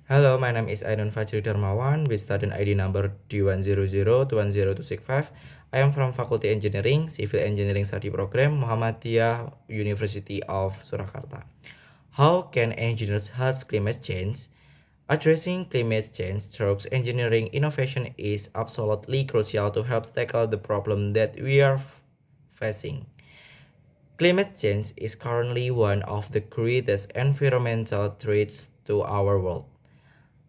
Hello, my name is AINUN FAJRI DARMAWAN with student ID number D100210265. I am from Faculty Engineering, Civil Engineering Study Program, Muhammadiyah University of Surakarta. How can engineers help climate change? Addressing climate change through engineering innovation is absolutely crucial to help tackle the problem that we are facing. Climate change is currently one of the greatest environmental threats to our world.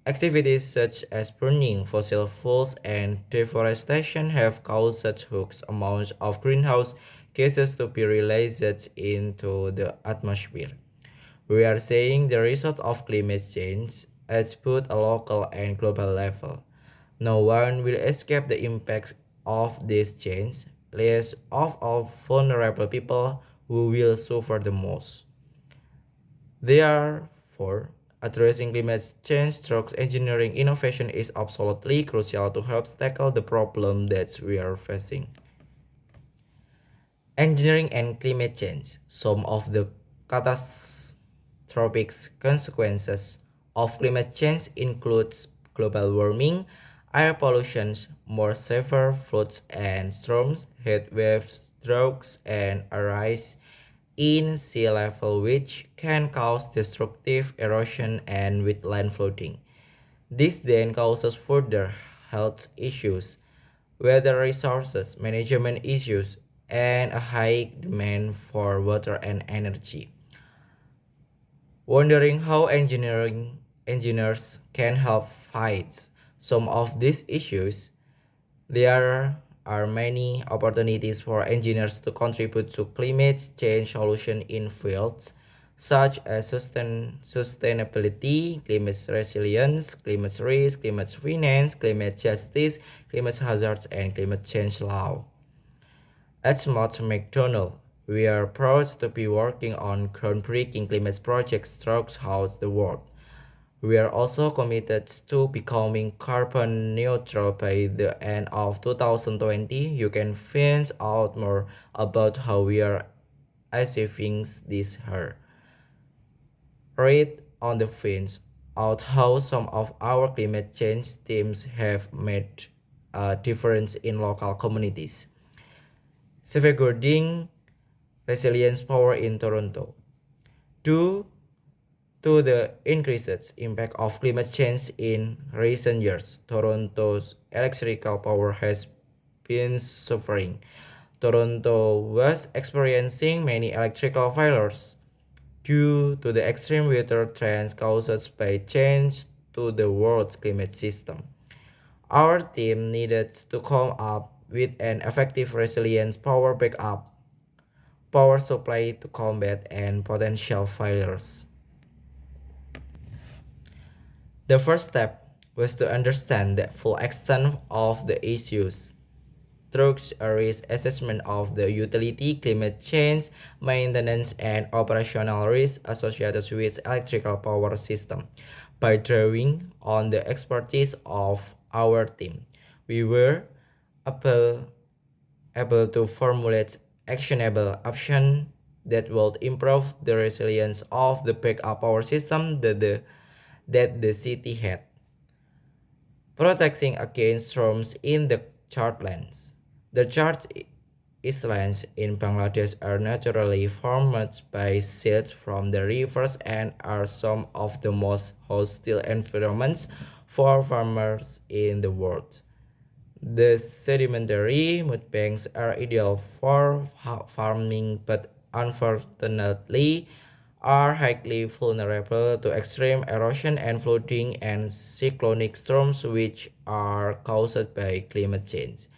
Activities such as burning fossil fuels and deforestation have caused such huge amounts of greenhouse gases to be released into the atmosphere. We are seeing the result of climate change at both a local and global level. No one will escape the impact of this change, least of all vulnerable people who will suffer the most. Therefore, addressing climate change through engineering innovation is absolutely crucial to help tackle the problem that we are facing. Engineering and climate change. Some of the catastrophic consequences of climate change includes global warming, air pollution, more severe floods and storms, heat waves, droughts, and a rise in sea level which can cause destructive erosion and wetland flooding. This then causes further health issues, weather resources management issues, and a high demand for water and energy. Wondering how engineers can help fight some of these issues, there are many opportunities for engineers to contribute to climate change solutions in fields such as sustainability, climate resilience, climate risk, climate finance, climate justice, climate hazards, and climate change law. At Smart McDonald, we are proud to be working on groundbreaking climate projects throughout the world. We are also committed to becoming carbon neutral by the end of 2020. You can find out more about how we are achieving this here. Read on the fins out how some of our climate change teams have made a difference in local communities. Safeguarding resilience power in Toronto. Due to the increased impact of climate change in recent years, Toronto's electrical power has been suffering. Toronto was experiencing many electrical failures due to the extreme weather trends caused by change to the world's climate system. Our team needed to come up with an effective resilience power backup power supply to combat and potential failures. The first step was to understand the full extent of the issues through a risk assessment of the utility, climate change, maintenance, and operational risks associated with electrical power system. By drawing on the expertise of our team, we were able, able to formulate actionable options that would improve the resilience of the backup power system that the city had, protecting against storms in the chartlands. The chart islands in Bangladesh are naturally formed by silts from the rivers and are some of the most hostile environments for farmers in the world. The sedimentary mudbanks are ideal for farming but unfortunately are highly vulnerable to extreme erosion and flooding and cyclonic storms which are caused by climate change.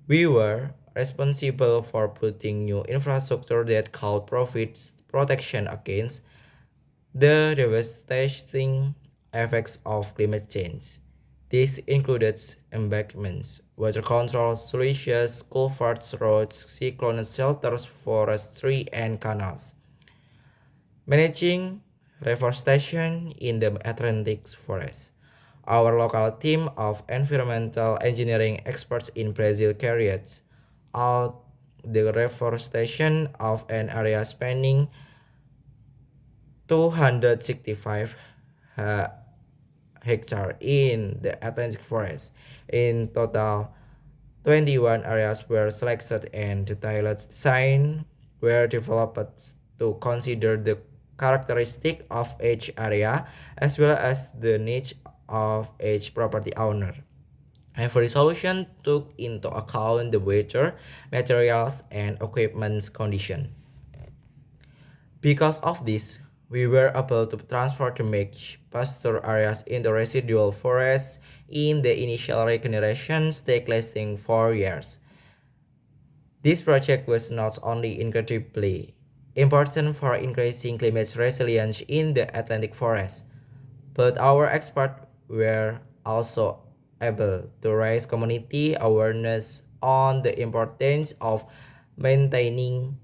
We were responsible for putting new infrastructure that could provide protection against the devastating effects of climate change. This included embankments, water control, sluices, culverts, roads, cyclone shelters, forestry, and canals. Managing reforestation in the Atlantic forest. Our local team of environmental engineering experts in Brazil carried out the reforestation of an area spanning 265 hectares in the Atlantic forest. In total, 21 areas were selected and detailed design were developed to consider the characteristic of each area as well as the needs of each property owner. Every solution took into account the weather, materials, and equipment's condition. Because of this, we were able to transfer the mixed pasture areas into residual forests in the initial regeneration stage lasting 4 years. This project was not only incredibly important for increasing climate resilience in the Atlantic forest, but our experts were also able to raise community awareness on the importance of maintaining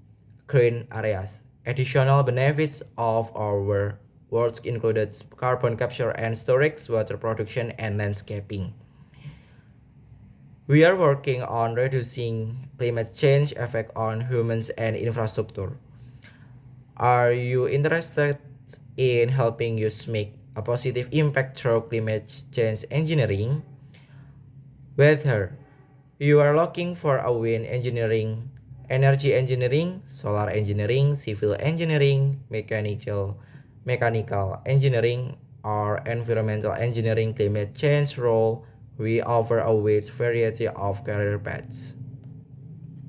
green areas. Additional benefits of our work included carbon capture and storage, water production, and landscaping. We are working on reducing climate change effect on humans and infrastructure. Are you interested in helping us make a positive impact through climate change engineering? Whether you are looking for a wind engineering, energy engineering, solar engineering, civil engineering, mechanical engineering, or environmental engineering climate change role, we offer a wide variety of career paths.